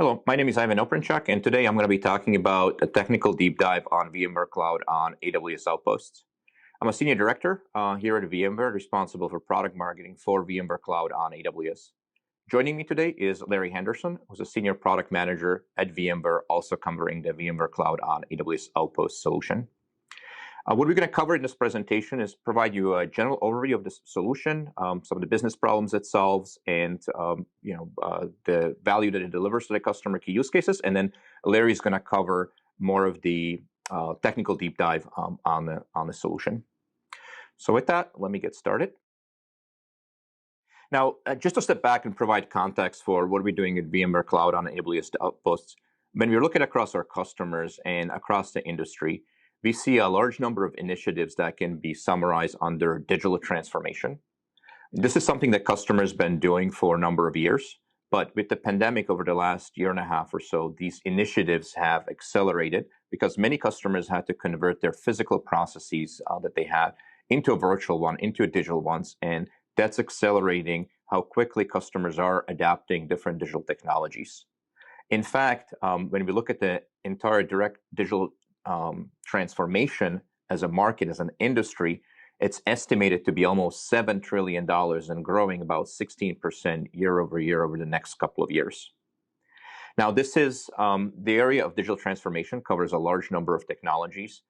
Hello, my name is Ivan Oprenchak, and today I'm going to be talking about a technical deep dive on VMware Cloud on AWS Outposts. I'm a senior director here at VMware, responsible for product marketing for VMware Cloud on AWS. Joining me today is Larry Henderson, who's a senior product manager at VMware, also covering the VMware Cloud on AWS Outposts solution. What we're going to cover in this presentation is provide you a general overview of the solution, some of the business problems it solves, and the value that it delivers to the customer, key use cases. And then Larry's going to cover more of the technical deep dive on the solution. So with that, let me get started. Now, just to step back and provide context for what we're doing at VMware Cloud on AWS Outposts, when we're looking across our customers and across the industry, we see a large number of initiatives that can be summarized under digital transformation. This is something that customers have been doing for a number of years, but with the pandemic over the last year and a half or so, these initiatives have accelerated because many customers had to convert their physical processes that they had into a virtual one, into a digital ones, and that's accelerating how quickly customers are adapting different digital technologies. In fact, when we look at the entire direct digital transformation as a market, as an industry, it's estimated to be almost $7 trillion and growing about 16% year over year over the next couple of years. Now, this is the area of digital transformation covers a large number of technologies.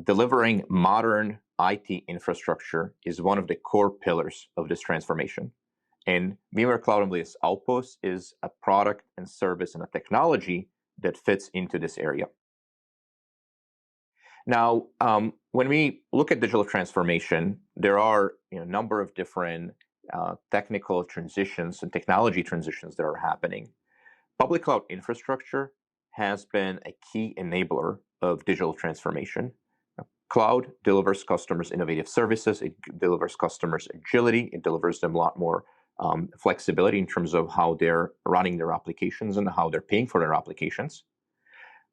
Delivering modern IT infrastructure is one of the core pillars of this transformation. And VMware Cloud on AWS Outposts is a product and service and a technology that fits into this area. Now, when we look at digital transformation, there are a number of different technical transitions and technology transitions that are happening. Public cloud infrastructure has been a key enabler of digital transformation. Cloud delivers customers innovative services. It delivers customers agility. It delivers them a lot more flexibility in terms of how they're running their applications and how they're paying for their applications.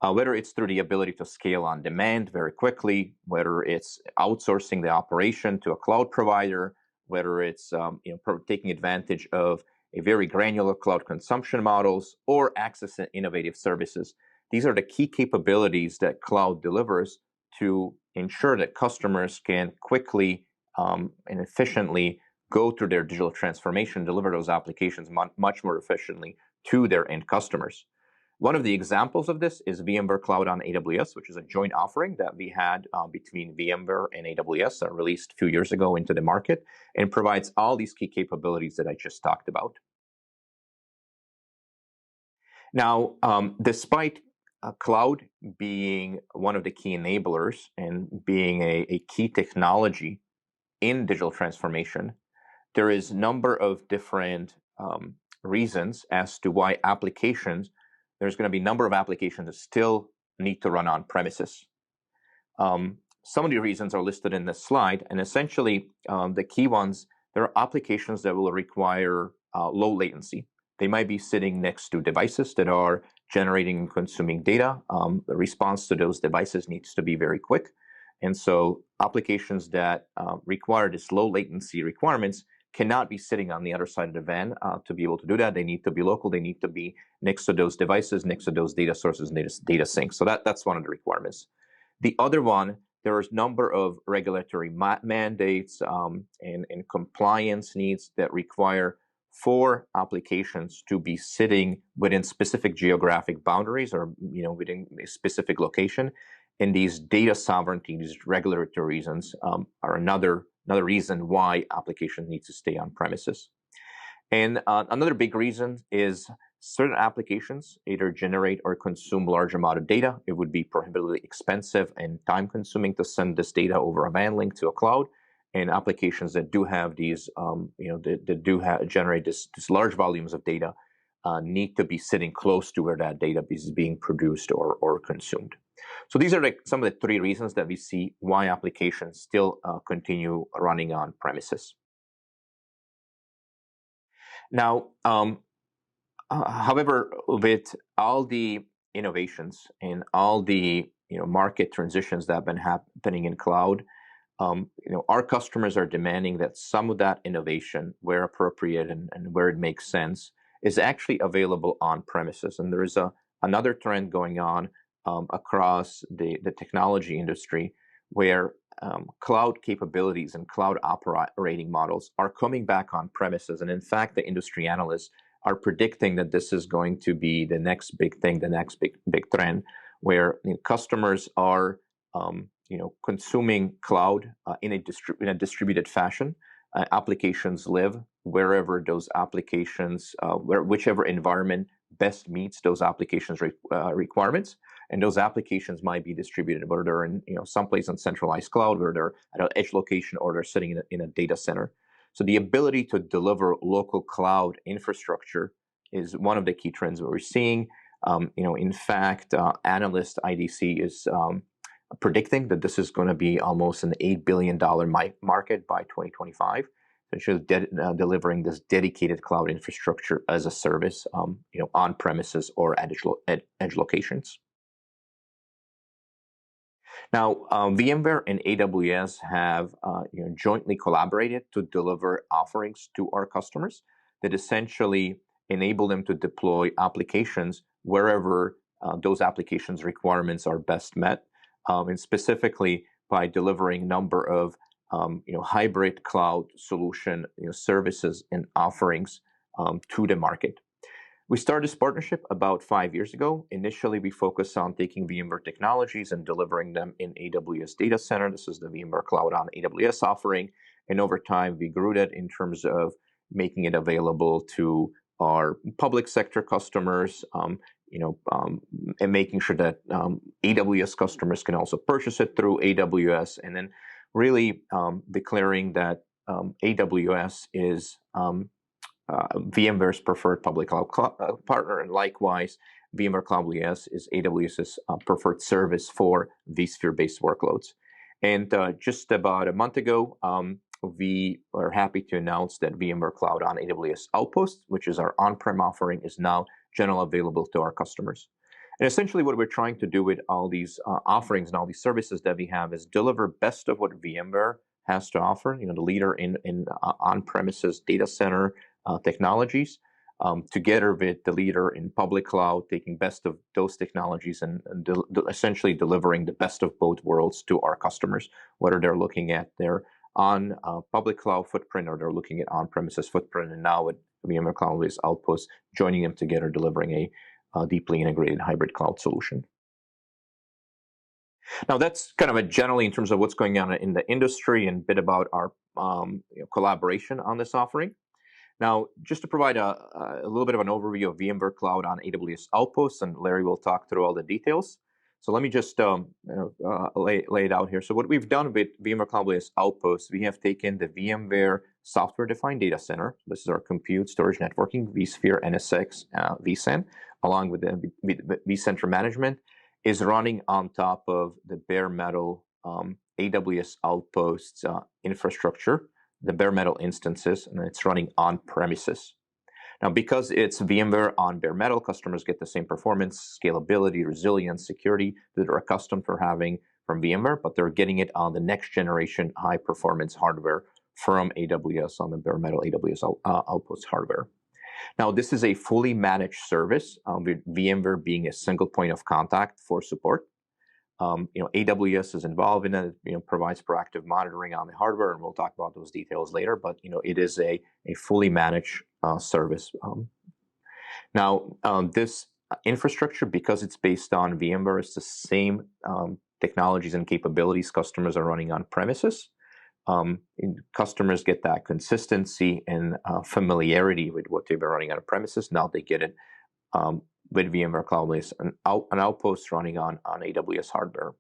Whether it's through the ability to scale on demand very quickly, whether it's outsourcing the operation to a cloud provider, whether it's taking advantage of a very granular cloud consumption models or accessing innovative services. These are the key capabilities that cloud delivers to ensure that customers can quickly and efficiently go through their digital transformation, deliver those applications much more efficiently to their end customers. One of the examples of this is VMware Cloud on AWS, which is a joint offering that we had between VMware and AWS that released a few years ago into the market and provides all these key capabilities that I just talked about. Now, despite cloud being one of the key enablers and being a key technology in digital transformation, there is a number of different reasons as to why there's going to be a number of applications that still need to run on premises. Some of the reasons are listed in this slide, and essentially the key ones, there are applications that will require low latency. They might be sitting next to devices that are generating and consuming data. The response to those devices needs to be very quick. And so applications that require this low latency requirements cannot be sitting on the other side of the van to be able to do that. They need to be local. They need to be next to those devices, next to those data sources, and data syncs. So that's one of the requirements. The other one, there is a number of regulatory mandates and compliance needs that require for applications to be sitting within specific geographic boundaries or within a specific location. And these data sovereignty, these regulatory reasons are another reason why applications need to stay on premises. And another big reason is certain applications either generate or consume large amount of data. It would be prohibitively expensive and time consuming to send this data over a WAN link to a cloud. And applications that do have these, generate this large volumes of data need to be sitting close to where that data is being produced or consumed. So these are some of the three reasons that we see why applications still continue running on premises. Now, however, with all the innovations and all the market transitions that have been happening in cloud, our customers are demanding that some of that innovation, where appropriate and where it makes sense, is actually available on premises. And there is another trend going on across the technology industry where cloud capabilities and cloud operating models are coming back on premises. And in fact, the industry analysts are predicting that this is going to be the next big thing, the next big trend, where customers are consuming cloud in a distributed fashion. Applications live wherever those applications, whichever environment best meets those applications requirements. And those applications might be distributed, whether they're in someplace in centralized cloud, whether they're at an edge location, or they're sitting in a data center. So the ability to deliver local cloud infrastructure is one of the key trends that we're seeing. In fact, analyst IDC is predicting that this is going to be almost an $8 billion market by 2025. It's just delivering this dedicated cloud infrastructure as a service, on premises or at edge locations. Now, VMware and AWS have jointly collaborated to deliver offerings to our customers that essentially enable them to deploy applications wherever those applications requirements are best met, and specifically by delivering a number of hybrid cloud solution services and offerings to the market. We started this partnership about 5 years ago. Initially, we focused on taking VMware technologies and delivering them in AWS data center. This is the VMware Cloud on AWS offering. And over time, we grew that in terms of making it available to our public sector customers, and making sure that AWS customers can also purchase it through AWS, and then really declaring that AWS is VMware's preferred public cloud partner, and likewise, VMware Cloud OS is AWS's preferred service for vSphere-based workloads. And just about a month ago, we are happy to announce that VMware Cloud on AWS Outposts, which is our on-prem offering, is now generally available to our customers. And essentially what we're trying to do with all these offerings and all these services that we have is deliver best of what VMware has to offer, the leader in on-premises data center technologies, together with the leader in public cloud, taking best of those technologies and essentially delivering the best of both worlds to our customers, whether they're looking at their on public cloud footprint or they're looking at on-premises footprint, and now with VMware Cloud OS Outposts, joining them together, delivering a deeply integrated hybrid cloud solution. Now, that's kind of generally in terms of what's going on in the industry and a bit about our collaboration on this offering. Now, just to provide a little bit of an overview of VMware Cloud on AWS Outposts, and Larry will talk through all the details. So let me just lay it out here. So what we've done with VMware Cloud OS Outposts, we have taken the VMware software-defined data center. This is our compute, storage, networking, vSphere, NSX, vSAN, along with the vCenter management, is running on top of the bare metal AWS Outposts infrastructure, the bare metal instances, and it's running on premises. Now, because it's VMware on bare metal, customers get the same performance, scalability, resilience, security that they're accustomed to having from VMware, but they're getting it on the next generation high performance hardware from AWS on the bare metal AWS Outposts hardware. Now, this is a fully managed service, with VMware being a single point of contact for support. AWS is involved in it, provides proactive monitoring on the hardware, and we'll talk about those details later, but it is a fully managed service. Now, this infrastructure, because it's based on VMware, it's the same technologies and capabilities customers are running on premises. Customers get that consistency and familiarity with what they've been running on premises. Now they get it with VMware Cloud OS, an Outpost running on AWS hardware.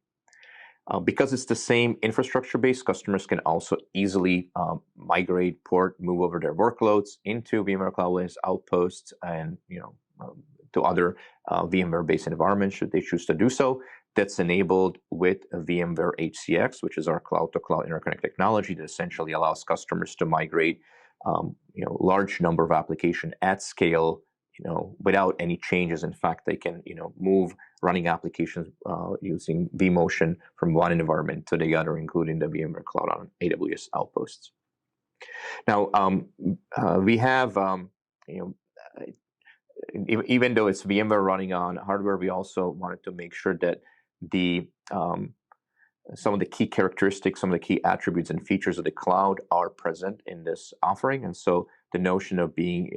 Because it's the same infrastructure base, customers can also easily migrate, port, move over their workloads into VMware Cloud OS Outposts and to other VMware-based environments should they choose to do so. That's enabled with VMware HCX, which is our cloud-to-cloud interconnect technology that essentially allows customers to migrate large number of applications at scale, without any changes. In fact, they can, move running applications using vMotion from one environment to the other, including the VMware Cloud on AWS Outposts. Now, we have, even though it's VMware running on hardware, we also wanted to make sure that the some of the key characteristics, some of the key attributes and features of the cloud are present in this offering. And so the notion of being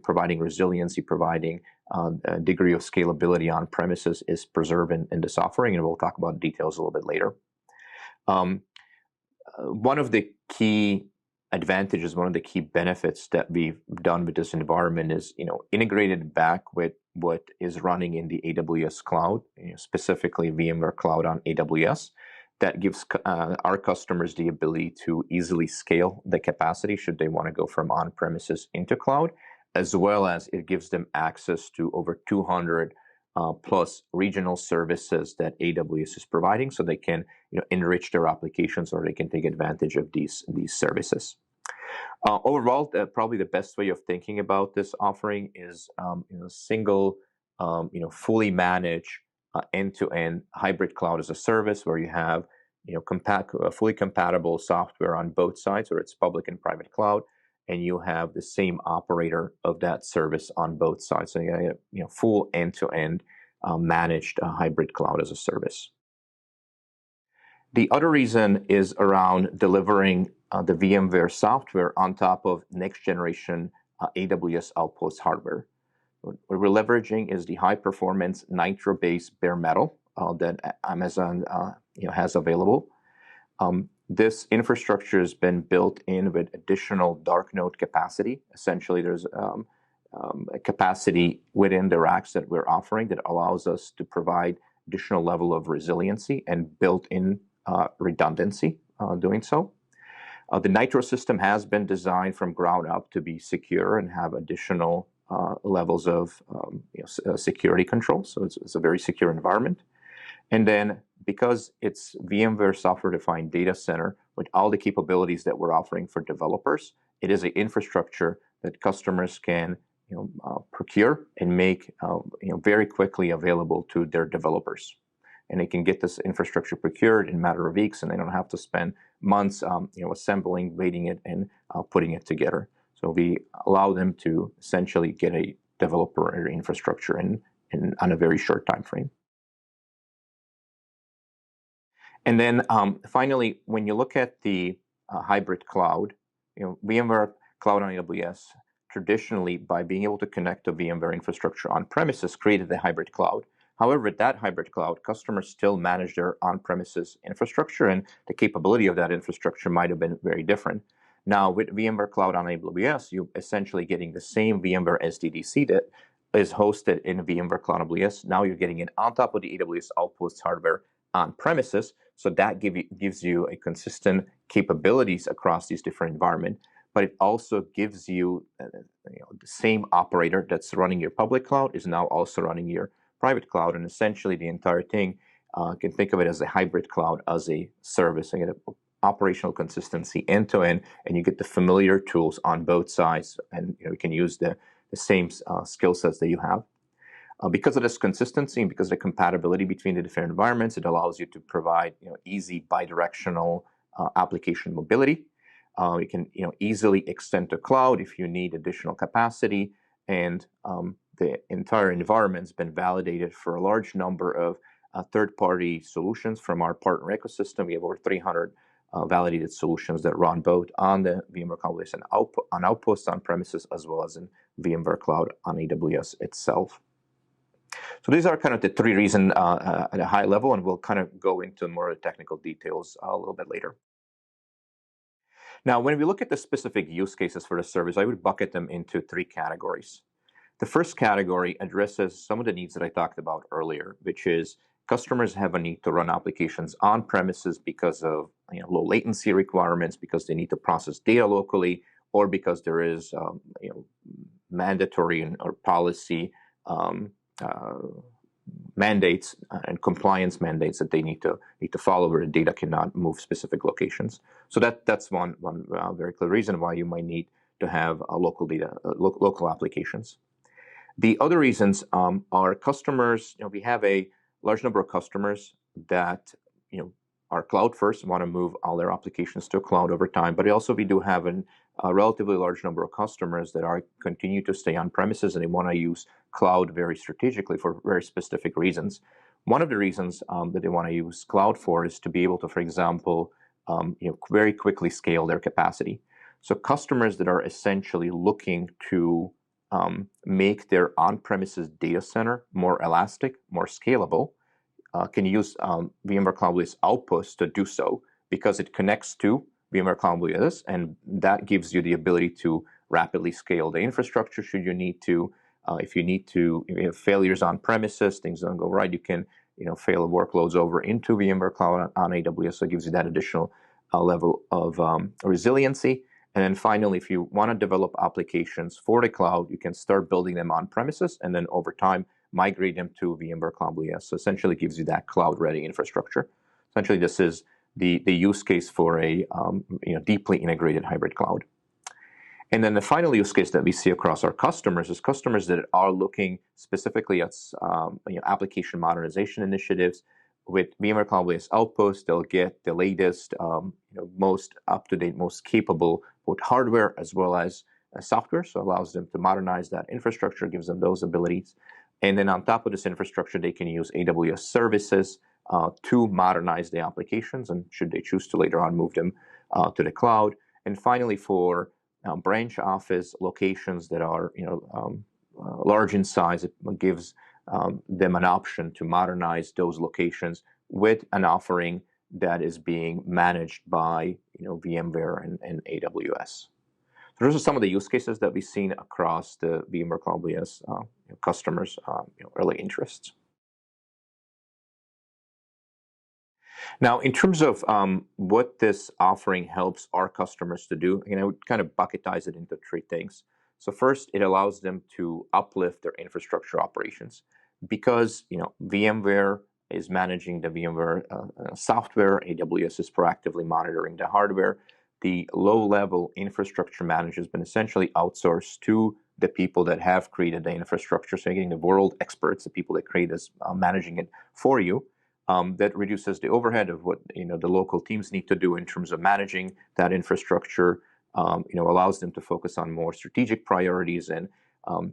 providing resiliency, providing a degree of scalability on premises is preserved in this offering, and we'll talk about details a little bit later. One of the key advantages, one of the key benefits that we've done with this environment is, integrated back with what is running in the AWS cloud, specifically VMware Cloud on AWS. That gives our customers the ability to easily scale the capacity should they want to go from on-premises into cloud, as well as it gives them access to over 200 plus regional services that AWS is providing, so they can enrich their applications or they can take advantage of these services. Overall, probably the best way of thinking about this offering is single, fully managed end-to-end hybrid cloud as a service, where you have fully compatible software on both sides, or it's public and private cloud, and you have the same operator of that service on both sides. So you have full end-to-end managed hybrid cloud as a service. The other reason is around delivering the VMware software on top of next generation AWS Outposts hardware. What we're leveraging is the high performance Nitro based bare metal that Amazon has available. This infrastructure has been built in with additional dark node capacity. Essentially, there's a capacity within the racks that we're offering that allows us to provide additional level of resiliency and built-in redundancy doing so. The Nitro system has been designed from ground up to be secure and have additional levels of security control. So it's a very secure environment. And then because it's VMware software-defined data center with all the capabilities that we're offering for developers, it is an infrastructure that customers can procure and make very quickly available to their developers. And they can get this infrastructure procured in a matter of weeks, and they don't have to spend months assembling, waiting it, and putting it together. So we allow them to essentially get a developer infrastructure on a very short time frame. And then finally, when you look at the hybrid cloud, VMware Cloud on AWS traditionally, by being able to connect to VMware infrastructure on premises, created the hybrid cloud. However, that hybrid cloud, customers still manage their on-premises infrastructure, and the capability of that infrastructure might have been very different. Now, with VMware Cloud on AWS, you're essentially getting the same VMware SDDC that is hosted in VMware Cloud on AWS. Now you're getting it on top of the AWS Outposts hardware on premises, so that gives you a consistent capabilities across these different environments. But it also gives you, the same operator that's running your public cloud is now also running your private cloud, and essentially the entire thing can think of it as a hybrid cloud as a service. You get operational consistency end to end, and you get the familiar tools on both sides, and you can use the same skill sets that you have. Because of this consistency and because of the compatibility between the different environments, it allows you to provide easy bidirectional application mobility. You can easily extend to cloud if you need additional capacity, and the entire environment's been validated for a large number of third-party solutions from our partner ecosystem. We have over 300 validated solutions that run both on the VMware Cloud and on Outposts on premises, as well as in VMware Cloud on AWS itself. So these are kind of the three reasons at a high level, and we'll kind of go into more technical details a little bit later. Now, when we look at the specific use cases for the service, I would bucket them into three categories. The first category addresses some of the needs that I talked about earlier, which is customers have a need to run applications on premises because of low latency requirements, because they need to process data locally, or because there is mandatory or policy mandates and compliance mandates that they need to follow, where the data cannot move specific locations. So that's one very clear reason why you might need to have local data, local applications. The other reasons are customers. We have a large number of customers that are cloud first, want to move all their applications to a cloud over time. But also we do have a relatively large number of customers that are continue to stay on premises and they want to use cloud very strategically for very specific reasons. One of the reasons that they want to use cloud for is to be able to, for example, very quickly scale their capacity. So customers that are essentially looking to make their on-premises data center more elastic, more scalable, can use VMware Cloud Outposts to do so, because it connects to VMware Cloud, and that gives you the ability to rapidly scale the infrastructure should you need to. If you have failures on premises, things don't go right, you can fail workloads over into VMware Cloud on AWS, so it gives you that additional level of resiliency. And then finally, if you want to develop applications for the cloud, you can start building them on premises, and then over time, migrate them to VMware Cloud. So essentially gives you that cloud-ready infrastructure. Essentially, this is the use case for a deeply integrated hybrid cloud. And then the final use case that we see across our customers is customers that are looking specifically at application modernization initiatives. With VMware Cloud Outposts, they'll get the latest, most up-to-date, most capable both hardware as well as software. So it allows them to modernize that infrastructure, gives them those abilities. And then on top of this infrastructure, they can use AWS services to modernize the applications, and should they choose to later on move them to the cloud. And finally, for branch office locations that are large in size, it gives them an option to modernize those locations with an offering that is being managed by VMware and AWS. So those are some of the use cases that we've seen across the VMware Cloud customers' early interests. Now, in terms of what this offering helps our customers to do, I would kind of bucketize it into three things. So first, it allows them to uplift their infrastructure operations, because VMware is managing the VMware software, AWS is proactively monitoring the hardware. The low-level infrastructure manager has been essentially outsourced to the people that have created the infrastructure. So you're getting the world experts, the people that create this, managing it for you. That reduces the overhead of what the local teams need to do in terms of managing that infrastructure. Allows them to focus on more strategic priorities, and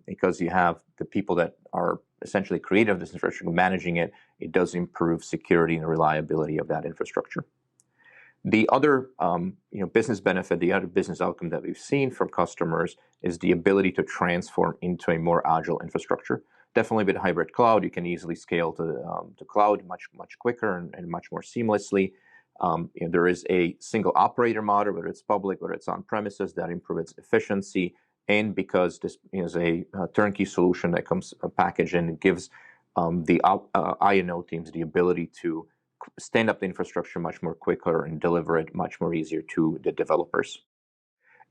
because you have the people that are essentially creative this infrastructure managing it, it does improve security and reliability of that infrastructure. The other business benefit, the other business outcome that we've seen from customers is the ability to transform into a more agile infrastructure. Definitely with hybrid cloud, you can easily scale to cloud much quicker and much more seamlessly. There is a single operator model, whether it's public, whether it's on premises, that improves efficiency. And because this is a turnkey solution that comes packaged in, it gives the I&O teams the ability to stand up the infrastructure much more quicker and deliver it much more easier to the developers.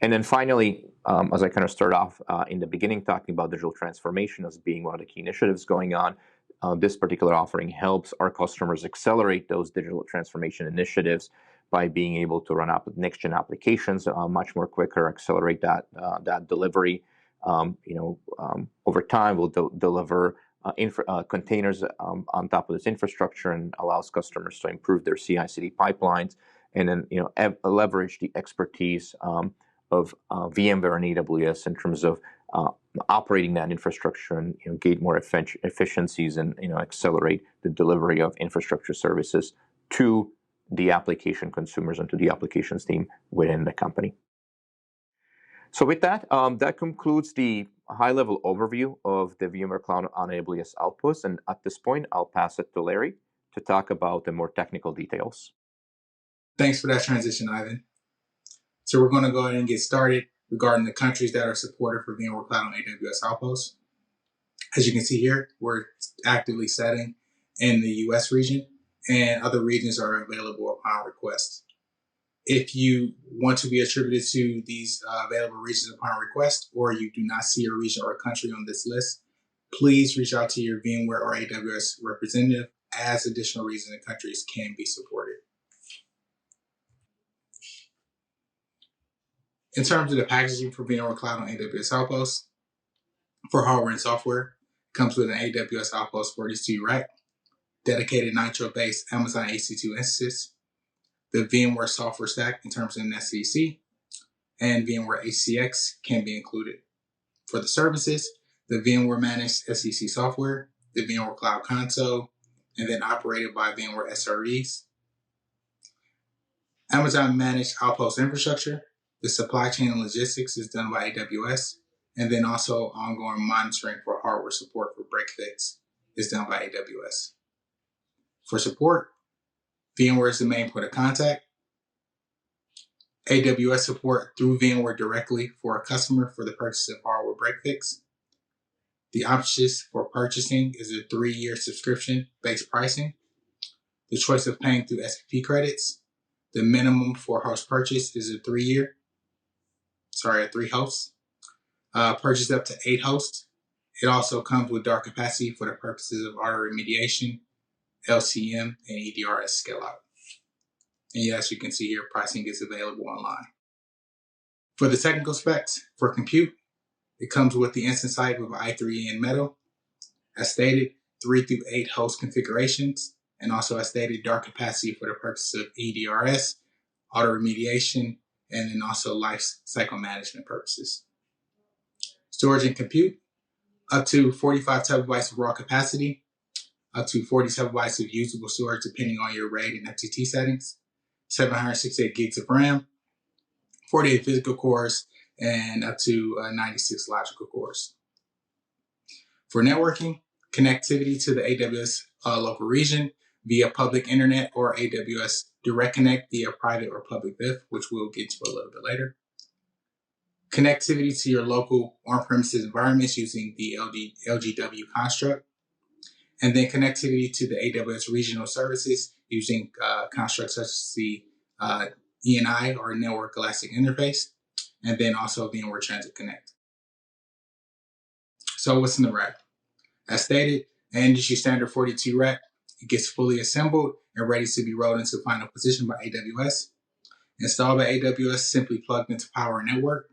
And then finally, as I kind of start off in the beginning, talking about digital transformation as being one of the key initiatives going on, this particular offering helps our customers accelerate those digital transformation initiatives by being able to run next-gen applications much more quicker, accelerate that delivery. Over time, we'll deliver containers on top of this infrastructure, and allows customers to improve their CI/CD pipelines, and then leverage the expertise of VMware and AWS in terms of operating that infrastructure and gain more efficiencies and accelerate the delivery of infrastructure services to the application consumers and to the applications team within the company. So with that, that concludes the high-level overview of the VMware Cloud on AWS Outposts. And at this point, I'll pass it to Larry to talk about the more technical details. Thanks for that transition, Ivan. So we're going to go ahead and get started regarding the countries that are supported for VMware Cloud on AWS Outposts. As you can see here, we're actively setting in the US region, and other regions are available upon request. If you want to be attributed to these available regions upon request, or you do not see a region or a country on this list, please reach out to your VMware or AWS representative, as additional regions and countries can be supported. In terms of the packaging for VMware Cloud on AWS Outposts, for hardware and software, it comes with an AWS Outposts 42 rack, dedicated Nitro-based Amazon EC2 instances, the VMware software stack in terms of an SDC, and VMware HCX can be included. For the services, the VMware Managed SEC software, the VMware Cloud Console, and then operated by VMware SREs. Amazon Managed Outpost infrastructure, the supply chain and logistics is done by AWS, and then also ongoing monitoring for hardware support for break fix is done by AWS. For support, VMware is the main point of contact. AWS support through VMware directly for a customer for the purchase of hardware break fix. The options for purchasing is a 3-year subscription-based pricing. The choice of paying through SPP credits. The minimum for host purchase is a 3 hosts. Purchase up to 8 hosts. It also comes with dark capacity for the purposes of auto remediation, LCM, and EDRS scale out. And as you can see here, pricing is available online. For the technical specs, for compute, it comes with the instance type of i3 Metal. As stated, 3 through 8 host configurations, and also as stated, dark capacity for the purpose of EDRS, auto remediation, and then also life cycle management purposes. Storage and compute, up to 45 terabytes of raw capacity, up to 40 terabytes of usable storage depending on your RAID and FTT settings, 768 gigs of RAM, 48 physical cores, and up to 96 logical cores. For networking, connectivity to the AWS local region via public internet or AWS Direct Connect via private or public VIF, which we'll get to a little bit later. Connectivity to your local on-premises environments using the LGW construct. And then connectivity to the AWS regional services using constructs such as the ENI or Network Elastic Interface, and then also VMware Transit Connect. So what's in the rack? As stated, an industry standard 42 rack, it gets fully assembled and ready to be rolled into final position by AWS. Installed by AWS, simply plugged into power network.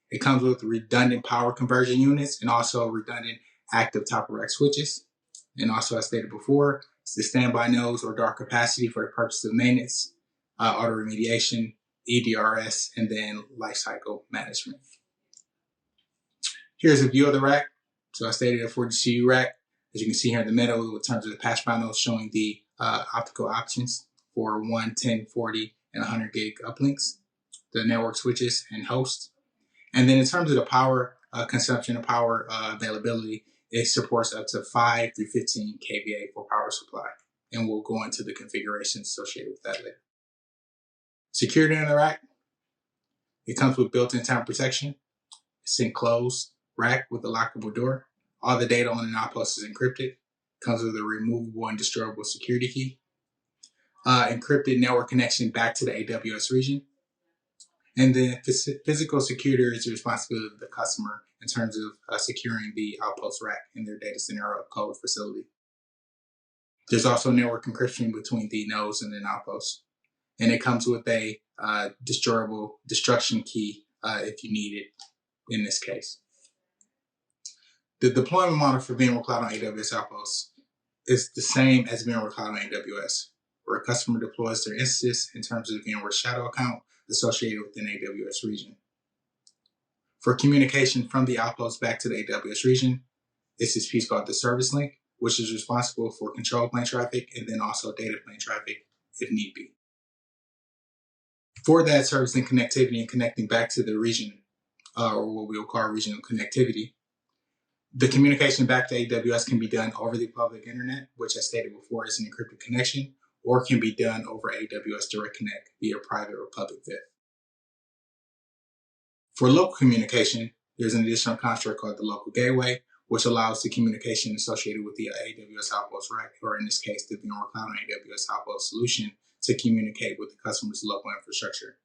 It comes with redundant power conversion units and also redundant active top-of-rack switches. And also, as stated before, it's the standby nodes or dark capacity for the purpose of maintenance, auto remediation, EDRS, and then lifecycle management. Here's a view of the rack. So I stated a 42 rack. As you can see here in the middle, in terms of the patch panels showing the optical options for 1, 10, 40, and 100 gig uplinks, the network switches and hosts. And then in terms of the power consumption and power availability, it supports up to 5 through 15 kVA for power supply. And we'll go into the configurations associated with that later. Security in the rack. It comes with built-in time protection. It's enclosed rack with a lockable door. All the data on an outpost is encrypted. Comes with a removable and destroyable security key. Encrypted network connection back to the AWS region. And then physical security is the responsibility of the customer in terms of securing the outpost rack in their data center or code facility. There's also network encryption between the nodes and an outpost. And it comes with a destroyable destruction key if you need it in this case. The deployment model for VMware Cloud on AWS Outposts is the same as VMware Cloud on AWS, where a customer deploys their instances in terms of the VMware shadow account associated with an AWS region. For communication from the outpost back to the AWS region, it's this piece called the service link, which is responsible for control plane traffic and then also data plane traffic if need be. For that service link connectivity and connecting back to the region, or what we'll call regional connectivity, the communication back to AWS can be done over the public internet, which as stated before is an encrypted connection, or can be done over AWS Direct Connect via private or public VIF. For local communication, there's an additional construct called the local gateway, which allows the communication associated with the AWS Outpost rack, or in this case, the VMware Cloud and AWS Outpost solution, to communicate with the customer's local infrastructure.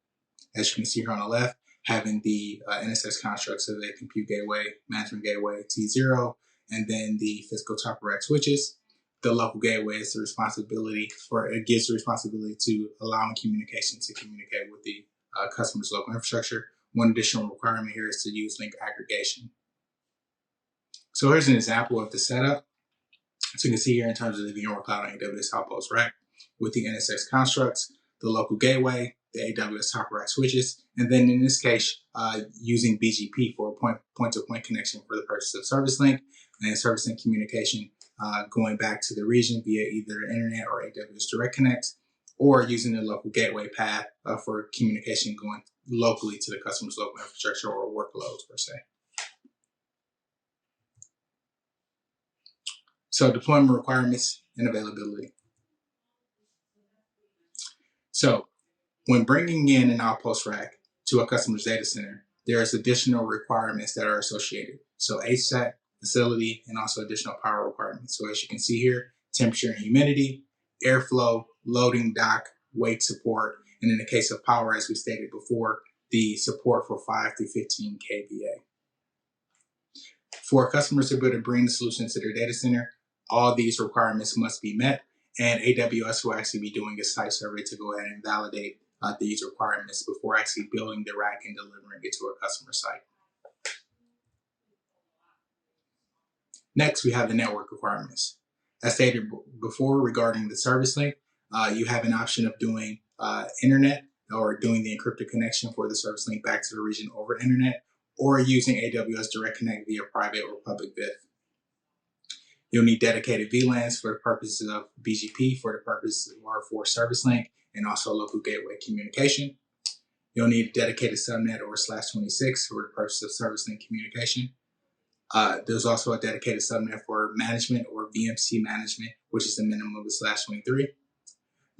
As you can see here on the left, having the NSX constructs of the compute gateway, management gateway, T0, and then the physical top-of-rack switches. The local gateway is the responsibility it gives the responsibility to allowing communication to communicate with the customer's local infrastructure. One additional requirement here is to use link aggregation. So here's an example of the setup. So you can see here in terms of the VMware Cloud and AWS Outpost rack with the NSX constructs, the local gateway, the AWS top rack switches, and then in this case, using BGP for a point-to-point connection for the purpose of service link and service link communication, going back to the region via either the internet or AWS Direct Connect, or using the local gateway path for communication going locally to the customer's local infrastructure or workloads per se. So deployment requirements and availability. So when bringing in an Outpost rack to a customer's data center, there's additional requirements that are associated. So HVAC, facility, and also additional power requirements. So as you can see here, temperature and humidity, airflow, loading dock, wake support, and in the case of power, as we stated before, the support for 5 through 15 kVA. For customers to be able to bring the solution to their data center, all these requirements must be met, and AWS will actually be doing a site survey to go ahead and validate these requirements before actually building the rack and delivering it to a customer site. Next, we have the network requirements. As stated before regarding the service link, you have an option of doing internet or doing the encrypted connection for the service link back to the region over internet, or using AWS Direct Connect via private or public VIF. You'll need dedicated VLANs for the purposes of BGP for the purpose or for service link and also local gateway communication. You'll need a dedicated subnet or /26 for the purpose of service link communication. There's also a dedicated subnet for management or VMC management, which is the minimum of the /23.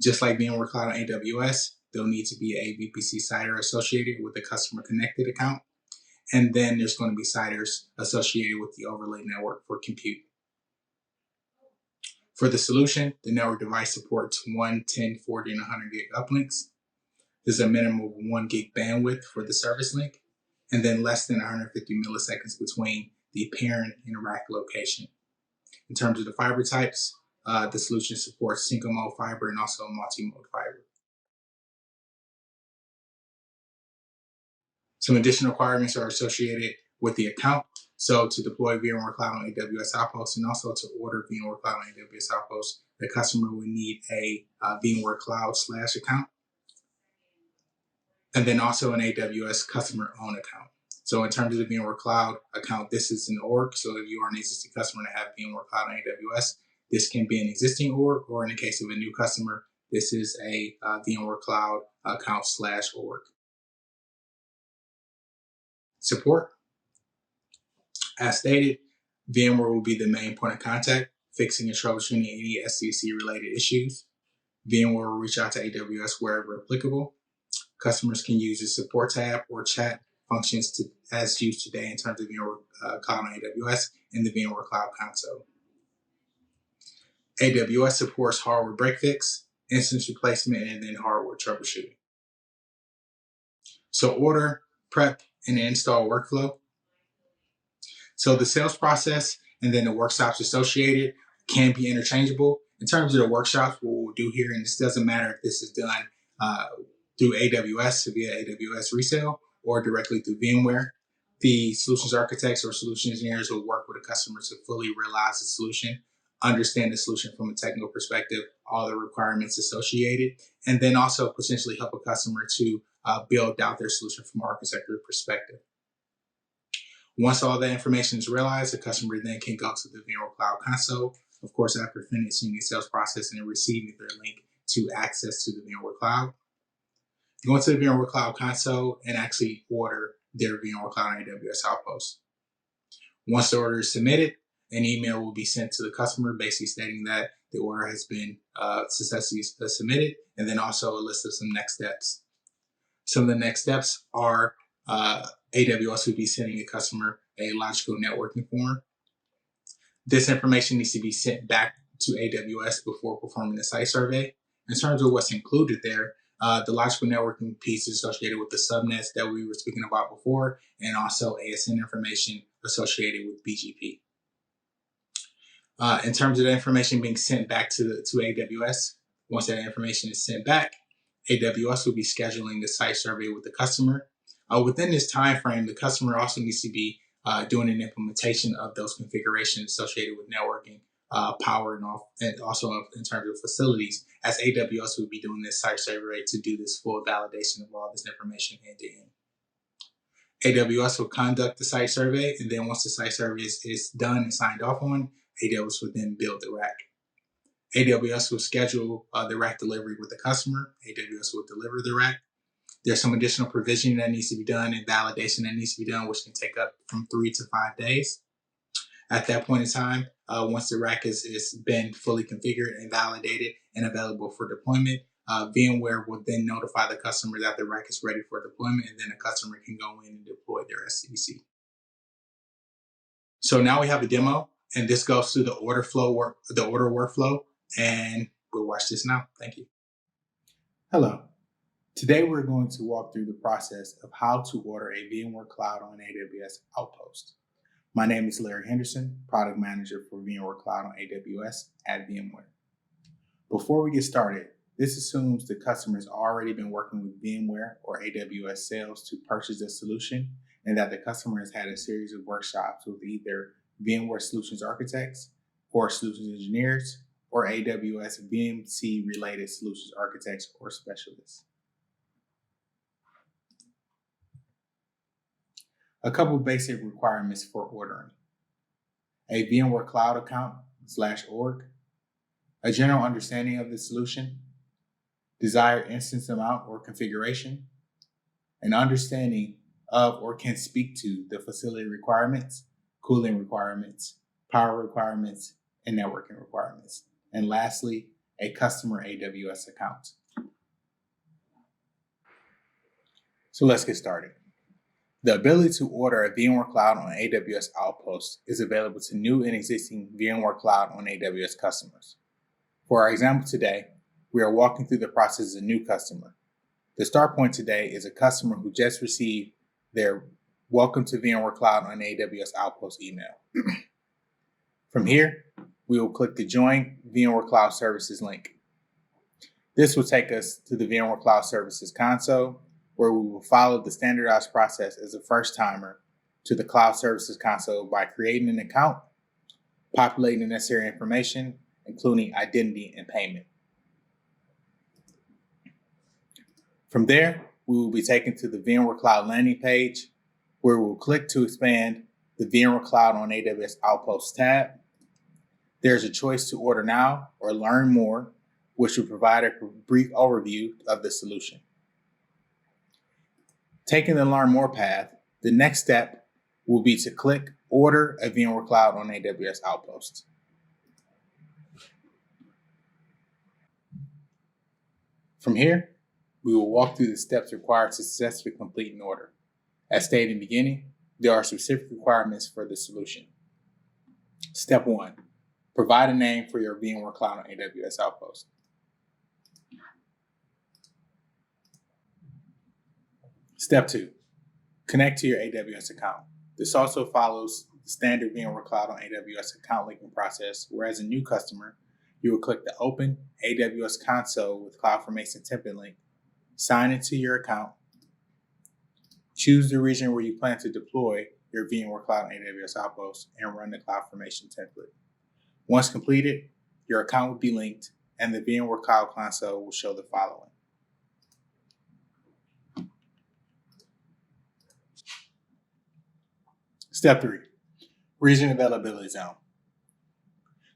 Just like VMware Cloud on AWS, there'll need to be a VPC CIDR associated with the customer connected account. And then there's going to be CIDRs associated with the overlay network for compute. For the solution, the network device supports 1, 10, 40, and 100 gig uplinks. There's a minimum of 1 gig bandwidth for the service link, and then less than 150 milliseconds between the parent and rack location. In terms of the fiber types, the solution supports single mode fiber and also multi-mode fiber. Some additional requirements are associated with the account. So to deploy VMware Cloud on AWS Outposts and also to order VMware Cloud on AWS Outposts, the customer will need a VMware Cloud /account, and then also an AWS customer-owned account. So in terms of the VMware Cloud account, this is an org. So if you are an existing customer and have VMware Cloud on AWS, this can be an existing org, or in the case of a new customer, this is a VMware Cloud account /org. Support. As stated, VMware will be the main point of contact, fixing and troubleshooting any SCC-related issues. VMware will reach out to AWS wherever applicable. Customers can use the support tab or chat functions as used today in terms of VMware Cloud on AWS and the VMware Cloud console. AWS supports hardware break fix, instance replacement, and then hardware troubleshooting. So order, prep, and install workflow. So the sales process and then the workshops associated can be interchangeable. In terms of the workshops, what we'll do here, and this doesn't matter if this is done through AWS via AWS resale or directly through VMware, the solutions architects or solution engineers will work with a customer to fully realize the solution, understand the solution from a technical perspective, all the requirements associated, and then also potentially help a customer to build out their solution from an architecture perspective. Once all that information is realized, the customer then can go to the VMware Cloud console, of course, after finishing the sales process and receiving their link to access to the VMware Cloud. Go into the VMware Cloud console and actually order their VMware Cloud on AWS Outposts. Once the order is submitted, an email will be sent to the customer basically stating that the order has been successfully submitted, and then also a list of some next steps. Some of the next steps are AWS will be sending a customer a logical networking form. This information needs to be sent back to AWS before performing the site survey. In terms of what's included there, the logical networking piece is associated with the subnets that we were speaking about before, and also ASN information associated with BGP. In terms of the information being sent back to AWS, once that information is sent back, AWS will be scheduling the site survey with the customer. Within this time frame, the customer also needs to be doing an implementation of those configurations associated with networking power and also in terms of facilities, as AWS would be doing this site survey to do this full validation of all this information end to end. AWS will conduct the site survey, and then once the site survey is done and signed off on, AWS will then build the rack. AWS will schedule the rack delivery with the customer. AWS will deliver the rack. There's some additional provisioning that needs to be done and validation that needs to be done, which can take up from 3 to 5 days. At that point in time, once the rack is been fully configured and validated and available for deployment, VMware will then notify the customer that the rack is ready for deployment, and then the customer can go in and deploy their SDC. So now we have a demo, and this goes through the order workflow, and we'll watch this now. Thank you. Hello. Today we're going to walk through the process of how to order a VMware Cloud on AWS Outpost. My name is Larry Henderson, Product Manager for VMware Cloud on AWS at VMware. Before we get started, this assumes the customer has already been working with VMware or AWS sales to purchase a solution, and that the customer has had a series of workshops with either VMware Solutions Architects or Solutions Engineers or AWS VMC-related Solutions Architects or Specialists. A couple basic requirements for ordering: a VMware Cloud account /org, a general understanding of the solution, desired instance amount or configuration, an understanding of or can speak to the facility requirements, cooling requirements, power requirements, and networking requirements. And lastly, a customer AWS account. So let's get started. The ability to order a VMware Cloud on AWS Outposts is available to new and existing VMware Cloud on AWS customers. For our example today, we are walking through the process as a new customer. The start point today is a customer who just received their Welcome to VMware Cloud on AWS Outposts email. From here, we will click the Join VMware Cloud Services link. This will take us to the VMware Cloud Services console, where we will follow the standardized process as a first-timer to the Cloud Services console by creating an account, populating the necessary information, including identity and payment. From there, we will be taken to the VMware Cloud landing page, where we will click to expand the VMware Cloud on AWS Outposts tab. There's a choice to order now or learn more, which will provide a brief overview of the solution. Taking the Learn More path, the next step will be to click Order a VMware Cloud on AWS Outposts. From here, we will walk through the steps required to successfully complete an order. As stated in the beginning, there are specific requirements for the solution. Step 1, provide a name for your VMware Cloud on AWS Outpost. Step 2, connect to your AWS account. This also follows the standard VMware Cloud on AWS account linking process, where as a new customer, you will click the Open AWS console with CloudFormation template link, sign into your account, choose the region where you plan to deploy your VMware Cloud on AWS Outposts, and run the CloudFormation template. Once completed, your account will be linked, and the VMware Cloud console will show the following. Step 3, region availability zone.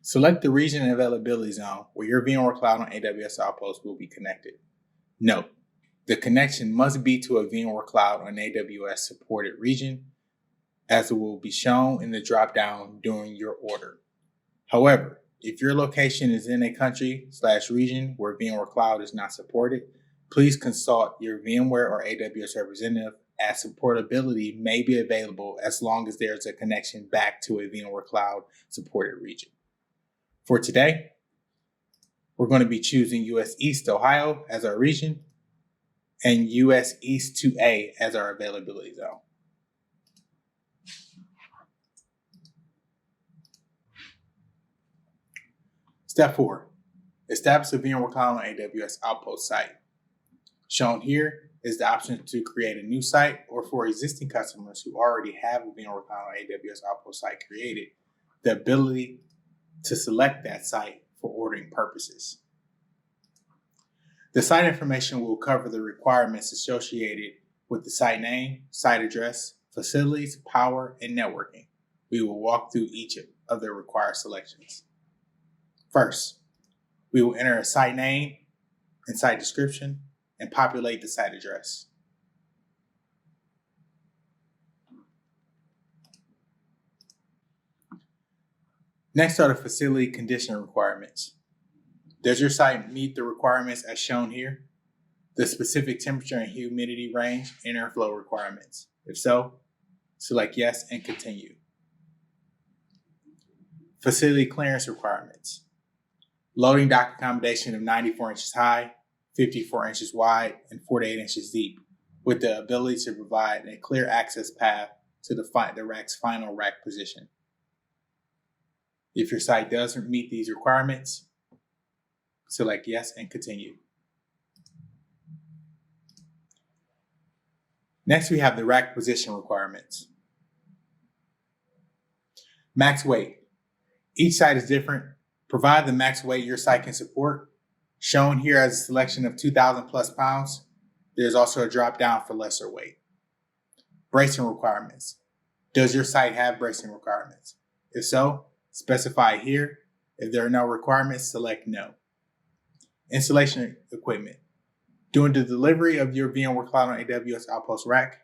Select the region and availability zone where your VMware Cloud on AWS Outposts will be connected. Note, the connection must be to a VMware Cloud on AWS supported region, as it will be shown in the dropdown during your order. However, if your location is in a country/region where VMware Cloud is not supported, please consult your VMware or AWS representative, as supportability may be available as long as there's a connection back to a VMware Cloud supported region. For today, we're going to be choosing US East Ohio as our region and US East 2A as our availability zone. Step 4, establish a VMware Cloud on AWS Outpost site. Shown here is the option to create a new site, or for existing customers who already have a VMware Cloud on AWS Outpost site created, the ability to select that site for ordering purposes. The site information will cover the requirements associated with the site name, site address, facilities, power, and networking. We will walk through each of the required selections. First, we will enter a site name and site description and populate the site address. Next are the facility condition requirements. Does your site meet the requirements as shown here? The specific temperature and humidity range and airflow requirements. If so, select yes and continue. Facility clearance requirements. Loading dock accommodation of 94 inches high, 54 inches wide, and 48 inches deep, with the ability to provide a clear access path to the rack's final rack position. If your site doesn't meet these requirements, select yes and continue. Next, we have the rack position requirements. Max weight. Each site is different. Provide the max weight your site can support. Shown here as a selection of 2,000 plus pounds. There's also a drop down for lesser weight. Bracing requirements. Does your site have bracing requirements? If so, specify here. If there are no requirements, select no. Installation equipment. During the delivery of your VMware Cloud on AWS Outposts rack,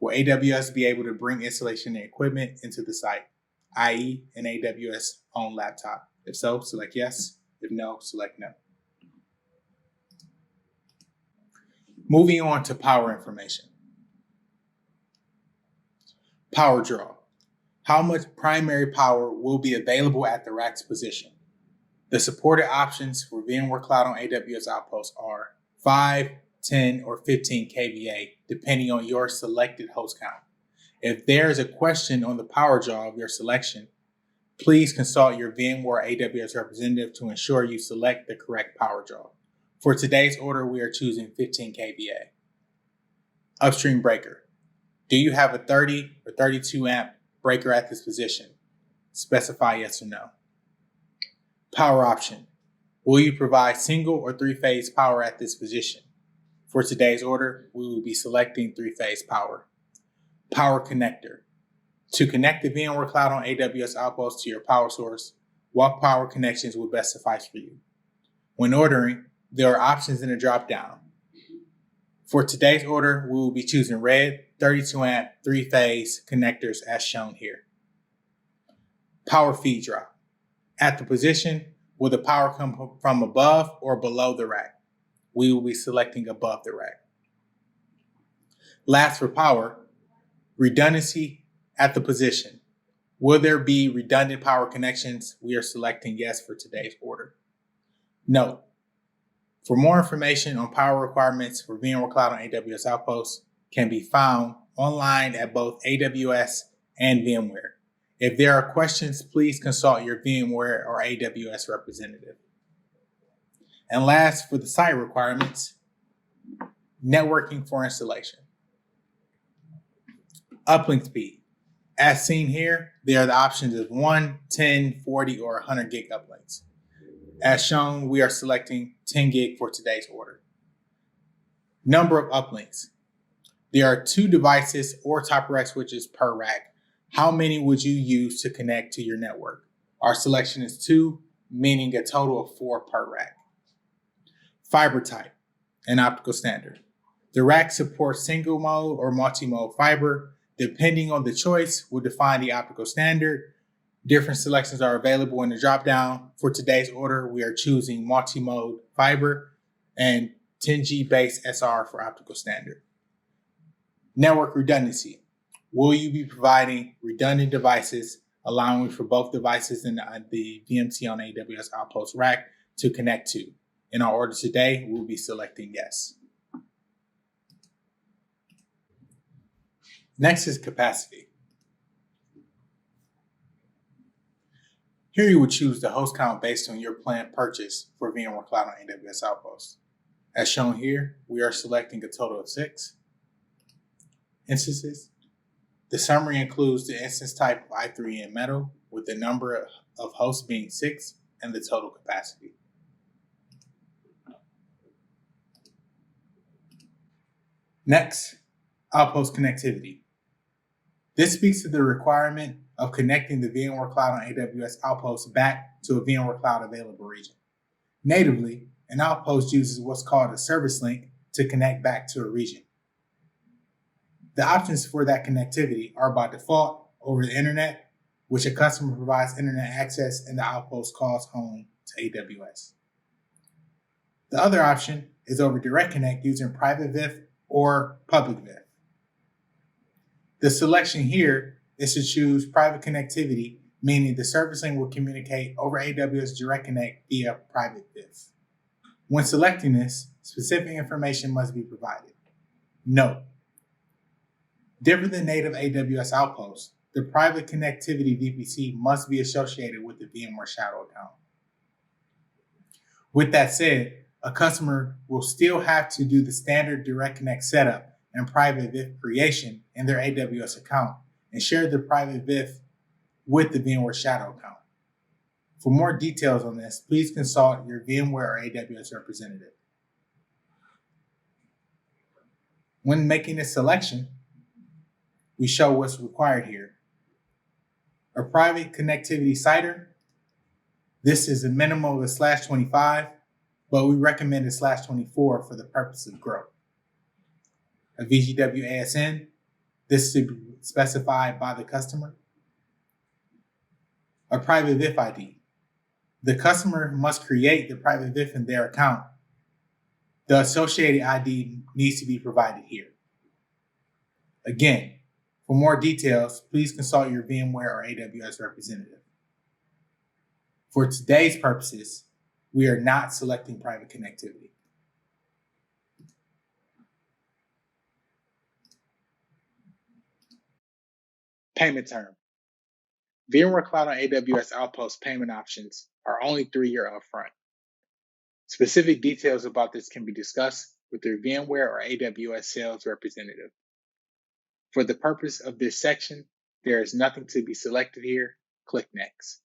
will AWS be able to bring installation and equipment into the site, i.e. an AWS owned laptop? If so, select yes. If no, select no. Moving on to power information. Power draw. How much primary power will be available at the rack's position? The supported options for VMware Cloud on AWS Outposts are 5, 10, or 15 kVA, depending on your selected host count. If there is a question on the power draw of your selection, please consult your VMware AWS representative to ensure you select the correct power draw. For today's order, we are choosing 15 kVA. Upstream breaker. Do you have a 30 or 32 amp breaker at this position? Specify yes or no. Power option. Will you provide single or three-phase power at this position? For today's order, we will be selecting three-phase power. Power connector. To connect the VMware Cloud on AWS Outposts to your power source, what power connections will best suffice for you? When ordering, there are options in the drop-down. For today's order, we will be choosing red 32 amp three-phase connectors as shown here. Power feed drop. At the position, will the power come from above or below the rack? We will be selecting above the rack. Last for power, redundancy at the position. Will there be redundant power connections? We are selecting yes for today's order. Note, for more information on power requirements for VMware Cloud on AWS Outposts can be found online at both AWS and VMware. If there are questions, please consult your VMware or AWS representative. And last, for the site requirements, networking for installation. Uplink speed. As seen here, there are the options of 1, 10, 40, or 100 gig uplinks. As shown, we are selecting 10 gig for today's order. Number of uplinks. There are 2 devices or top-of-rack switches per rack. How many would you use to connect to your network? Our selection is 2, meaning a total of 4 per rack. Fiber type and optical standard. The rack supports single mode or multi-mode fiber. Depending on the choice, we'll define the optical standard. Different selections are available in the drop-down. For today's order, we are choosing multi-mode fiber and 10G base SR for optical standard. Network redundancy. Will you be providing redundant devices, allowing for both devices in the VMC on AWS Outposts rack to connect to? In our order today, we'll be selecting yes. Next is capacity. Here you would choose the host count based on your planned purchase for VMware Cloud on AWS Outposts. As shown here, we are selecting a total of 6 instances. The summary includes the instance type of i3 in metal with the number of hosts being 6 and the total capacity. Next, Outpost connectivity. This speaks to the requirement of connecting the VMware Cloud on AWS Outposts back to a VMware Cloud available region. Natively, an Outpost uses what's called a service link to connect back to a region. The options for that connectivity are by default over the internet, which a customer provides internet access and the Outpost calls home to AWS. The other option is over Direct Connect using private VIF or public VIF. The selection here is to choose private connectivity, meaning the service link will communicate over AWS Direct Connect via private VIF. When selecting this, specific information must be provided. Note, different than native AWS Outposts, the private connectivity VPC must be associated with the VMware Shadow account. With that said, a customer will still have to do the standard Direct Connect setup and private VIF creation in their AWS account and share the private VIF with the VMware Shadow account. For more details on this, please consult your VMware or AWS representative. When making this selection, we show what's required here. A private connectivity CIDR. This is a minimum of a /25, but we recommend a /24 for the purpose of growth. A VGW ASN. This should be specified by the customer. A private VIF ID. The customer must create the private VIF in their account. The associated ID needs to be provided here. Again, for more details, please consult your VMware or AWS representative. For today's purposes, we are not selecting private connectivity. Payment term. VMware Cloud on AWS Outposts payment options are only 3-year upfront. Specific details about this can be discussed with your VMware or AWS sales representative. For the purpose of this section, there is nothing to be selected here. Click Next.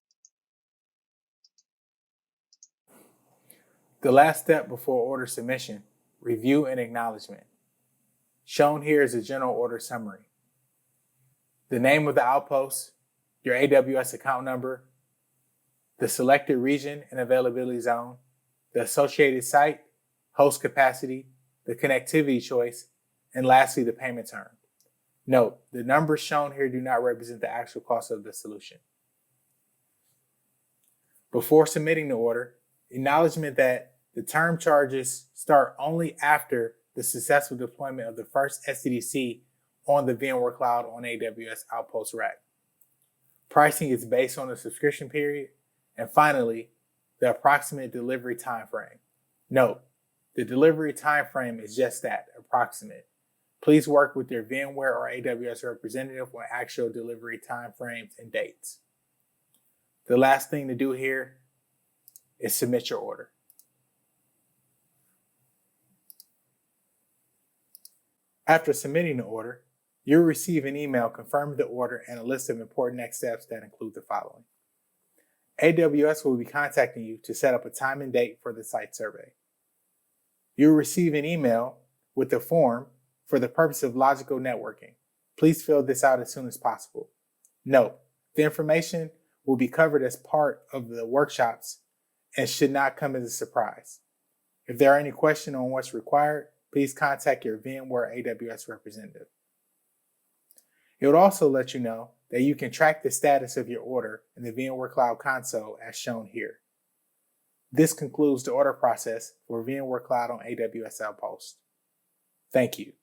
The last step before order submission, review and acknowledgement. Shown here is a general order summary. The name of the outpost, your AWS account number, the selected region and availability zone, the associated site, host capacity, the connectivity choice, and lastly, the payment term. Note, the numbers shown here do not represent the actual cost of the solution. Before submitting the order, acknowledgement that the term charges start only after the successful deployment of the first SDDC on the VMware Cloud on AWS Outposts rack. Pricing is based on the subscription period. And finally, the approximate delivery time frame. Note, the delivery time frame is just that, approximate. Please work with your VMware or AWS representative on actual delivery time frames and dates. The last thing to do here is submit your order. After submitting the order, you'll receive an email confirming the order and a list of important next steps that include the following. AWS will be contacting you to set up a time and date for the site survey. You'll receive an email with a form for the purpose of logical networking. Please fill this out as soon as possible. Note, the information will be covered as part of the workshops and should not come as a surprise. If there are any questions on what's required, please contact your VMware AWS representative. It will also let you know that you can track the status of your order in the VMware Cloud console as shown here. This concludes the order process for VMware Cloud on AWS Outposts. Thank you.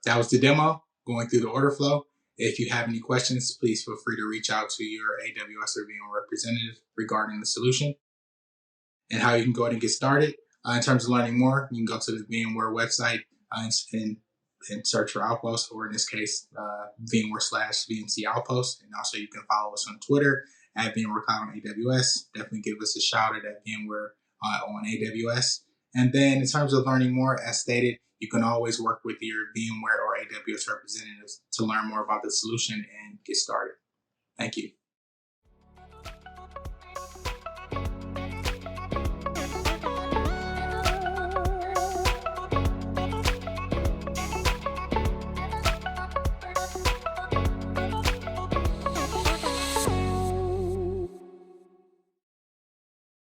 That was the demo going through the order flow. If you have any questions, please feel free to reach out to your AWS or VMware representative regarding the solution and how you can go ahead and get started. In terms of learning more, you can go to the VMware website and search for Outposts, or in this case, VMware/VNC Outposts. And also you can follow us on Twitter at VMware Cloud on AWS. Definitely give us a shout out at VMware on AWS. And then in terms of learning more, as stated, you can always work with your VMware or AWS representatives to learn more about the solution and get started. Thank you.